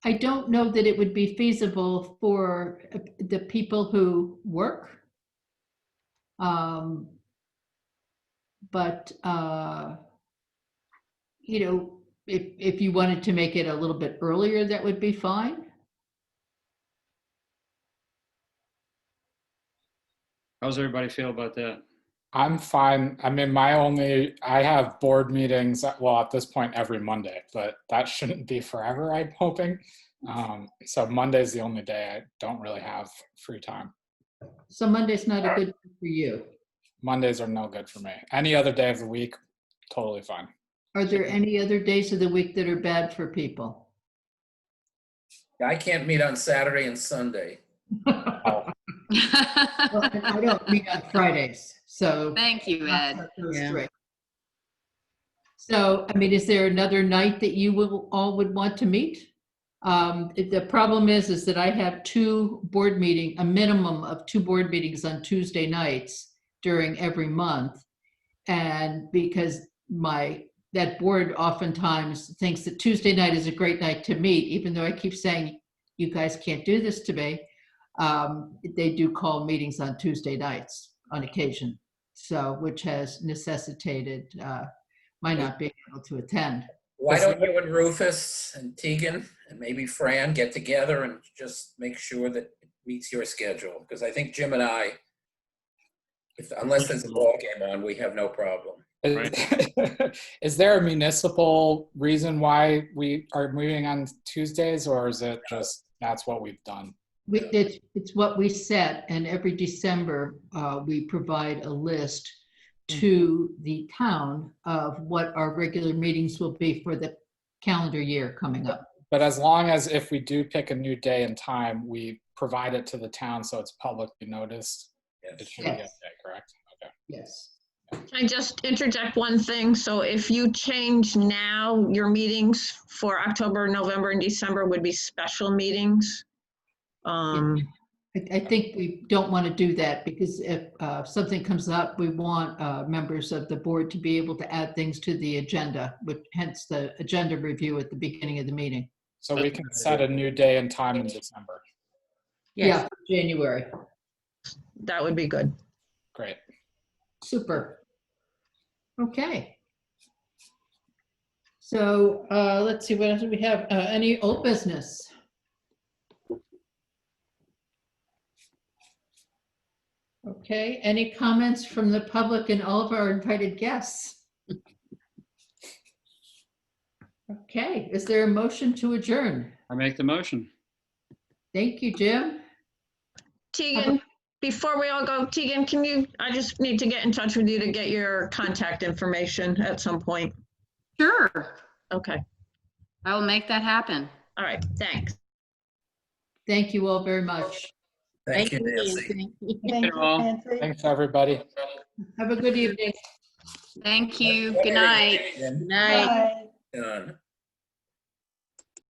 I don't know that it would be feasible for the people who work. But, you know, if you wanted to make it a little bit earlier, that would be fine. How's everybody feel about that? I'm fine. I mean, I have board meetings, well, at this point, every Monday, but that shouldn't be forever, I'm hoping. So Monday's the only day I don't really have free time. So Monday's not a good day for you. Mondays are no good for me. Any other day of the week, totally fine. Are there any other days of the week that are bad for people? I can't meet on Saturday and Sunday. Well, I don't meet on Fridays, so. Thank you, Ed. Those Yeah. three. So, I mean, is there another night that you all would want to meet? The problem is that I have a minimum of 2 board meetings on Tuesday nights during every month. And because that board oftentimes thinks that Tuesday night is a great night to meet, even though I keep saying, you guys can't do this to me. They do call meetings on Tuesday nights on occasion, so which has necessitated my not being able to attend. Why don't you and Rufus and Tegan and maybe Fran get together and just make sure that it meets your schedule? Because I think Jim and I, unless there's a ball game on, we have no problem. Is there a municipal reason why we are moving on Tuesdays, or is it just that's what we've done? It's what we set, and every December we provide a list to the town of what our regular meetings will be for the calendar year coming up. But as long as if we do pick a new day and time, we provide it to the town so it's publicly noticed. Yes. It should be okay, correct? Okay. Yes. Can I just interject one thing? So if you change now, your meetings for October, November, and December would be special meetings. I think we don't want to do that because if something comes up, we want members of the board to be able to add things to the agenda, which hence the agenda review at the beginning of the meeting. So we can set a new day and time in December. Yeah, January. That would be good. Great. Super. Okay. So let's see, what else do we have? Any old business? Okay, any comments from the public and all of our invited guests? Okay, is there a motion to adjourn? I make the motion. Thank you, Jim. Tegan, before we all go, Tegan, I just need to get in touch with you to get your contact information at some point. Sure, Okay, I will make that happen. all right, thanks. Thank you all very much. Thank you, Nancy. Anthony. Thank you, all. Nancy. Thanks, everybody. Have a good evening. Thank you. Good night. Good Night. Bye. night.